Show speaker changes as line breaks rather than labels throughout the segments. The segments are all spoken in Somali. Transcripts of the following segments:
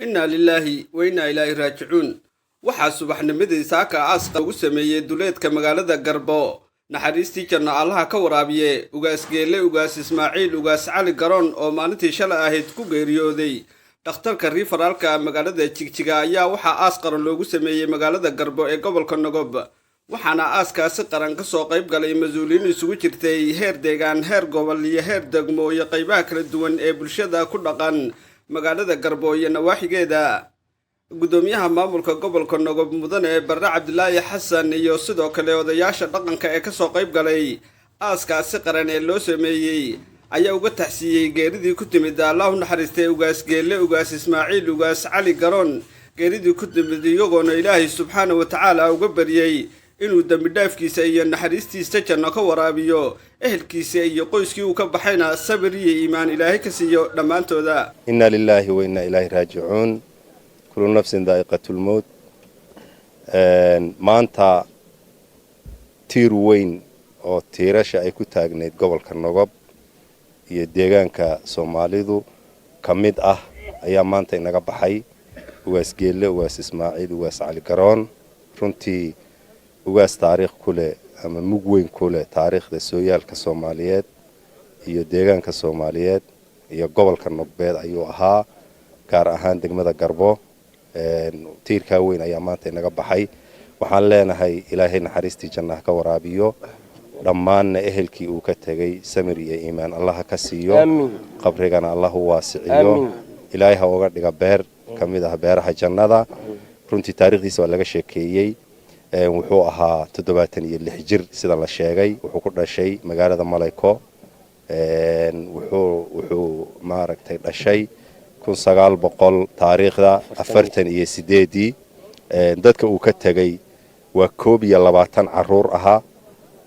إنا لله وإنا إليه راجعون waxaa subaxnimadii saaka aaska ugu sameeyay duleedka magaalada Garbo naxariistii janna Allaha ka waraabiye ugaas geele ugaas Ismaaciil ugaas Cali Garoon oo maalintii shalay ahayd ku geeriyooday dhakhtarka rifaraalka magaalada Jigjiga ayaa waxaa aas qaran loogu sameeyay magaalada Garbo ee gobolka Nogob waxaana aaskaasi qaran ka soo qayb galay mas'uuliyiin isugu jirtay heer deegaan heer gobol iyo heer degmo iyo qaybaha kala duwan ee bulshada ku dhaqan magaalada Garbo iyo nawaaxigeeda gudoomiyaha maamulka gobolka Nogob mudane Barre Cabdilaahi Xasan iyo sidoo kale odayaasha dhaqanka ee ka soo qayb galay aaskaasi qaran ee loo sameeyay ayaa uga taxsiiyay geeridii ku timid Allahu naxariistay ugaas geele ugaas Ismaaciil ugaas Cali Garoon geeridii ku timid iyagoona Ilaahay subxaanahu wa ta'aala uga bariyay inuu dambi dhaafkiisa iyo naxariistiisa janno ka waraabiyo ehelkiisa iyo qoyskii uu ka baxayna sabir iyo iimaan Ilaahay ka siiyo dhamaantooda
inna lillahi wa inna ilayhi raaji'uun كل نفس ذائقة الموت maanta tiir weyn oo tiirasha ay ku taagneed gobolka Nogob iyo deegaanka Soomaalidu kamid ah ayaa maanta inaga baxay ugaas geele ugaas Ismaaciil ugaas Cali Garoon runtii ugaas taariikh kule ama mug weyn kule taariikhda sooyaalka Soomaaliyeed iyo deegaanka Soomaaliyeed iyo gobolka Nogbeed ayuu ahaa gaar ahaan degmada Garbo tiirka weyn ayaa maanta inaga baxay waxaan leenahay Ilaahay naxariistii jannaha ka waraabiyo dhammaan ehelkii uu ka tagay samir iyo iimaan Allah ka siiyo qabrigana Allah waasiciyo Ilaahay ha uga dhiga beer kamid ah beeraha jannada runtii taariikhdiisa waa laga sheekeeyay wuxuu ahaa 76 jir sida la sheegay wuxuu ku dhashay magaalada Malayko wuxuu maaragtay dhashay 1900 taariikhda 48 dadka uu ka tagay waa 21 caruur aha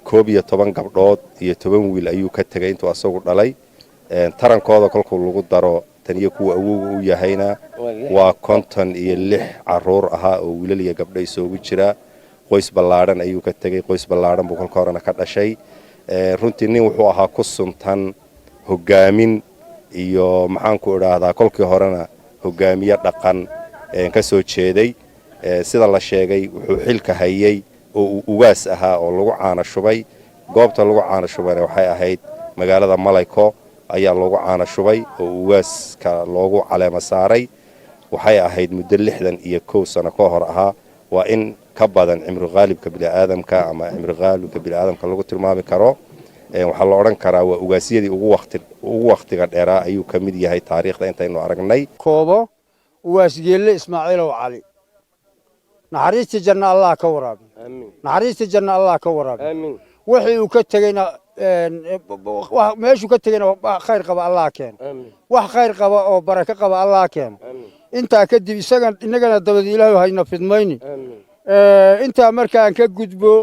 11 gabdhood iyo 10 wiil ayuu ka tagay intuu asagu dhalay tarankooda kolkuu lagu daro tan iyo kuwa awoow u yahayna waa 56 caruur aha oo wiilal iyo gabdho isugu jira qoys ballaaran ayuu ka tagay qoys ballaaran buu kolka horena ka dhashay runtii nin wuxuu ahaa ku suntan hogaamin iyo maxaan ku iraahdaa kolkii horena hogaamiye dhaqan ka soo jeeday sida la sheegay wuxuu xilka hayay oo ugaas ahaa oo lagu caana shubay goobta lagu caana shubay waxay ahayd magaalada Malayko ayaa lagu caana shubay oo ugaaska loogu caleema saaray waxay ahayd muddo 61 sano ka hor ahaa waa in ka badan cimri qaalibka bini'aadamka ama cimri qaalibka bini'aadamka lagu tilmaami karo waxa la oran karaa waa ugaasiyadii ugu waqtiga dheeraa ayuu kamid yahay taariikhda intaynu aragnay
koobo ugaas geele Ismaaciil oo Cali naxariista janna Allah ka waraabiyo amiin naxariista janna Allah ka waraabiyo amiin wixii uu ka tagayna meeshuu ka tagayna khayr qaba Allah keen amiin wax khayr qaba oo baraka qaba Allah keen amiin inta kadib inagana dabad Ilaahay hayna fidmayni amiin inta markaan ka gudbo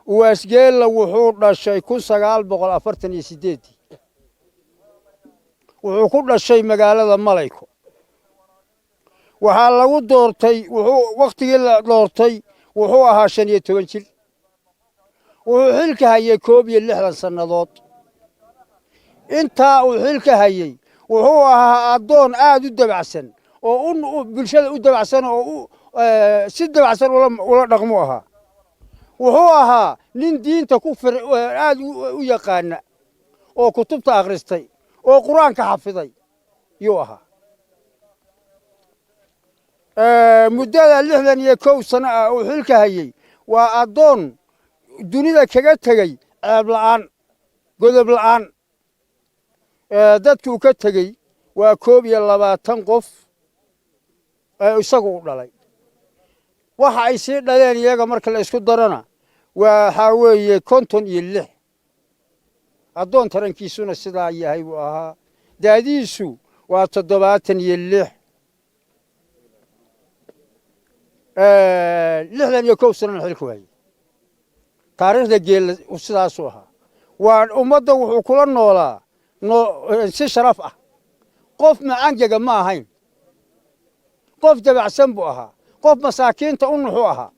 ugaas geele wuxuu dhashay 1948 wuxuu ku dhashay magaalada Malayko waxa lagu doortay waqtigii la doortay wuxuu ahaa 15 jir wuxuu xilka hayay 60 sanadood inta uu xilka hayay wuxuu ahaa adoon aad u dabacsan oo bulshada u dabacsan oo si dabacsan ula dhaqmo ahaa wuxuu ahaa nin diinta ku aad u yaqaan oo kutubta akhristay oo quraanka xafiday yuu ahaa muddada 61 sano oo xilka hayay waa adoon dunida kaga tagay ceeb la'aan godob la'aan dadku ka tagay waa 22 qof isagu u dhalay waxa ay sii dhaleen iyaga marka la isku darana waxa weeye 56 adoon tarankiisuna sidaa yahay uu ahaa daadiisu waa 76 61 sano xilku hayay taariikhda geel sidaas u ahaa waa ummadda wuxuu kula noolaa si sharaf ah qof macaanjaga ma ahayn qof dabacsan buu ahaa qof masaakiinta u nuxu ahaa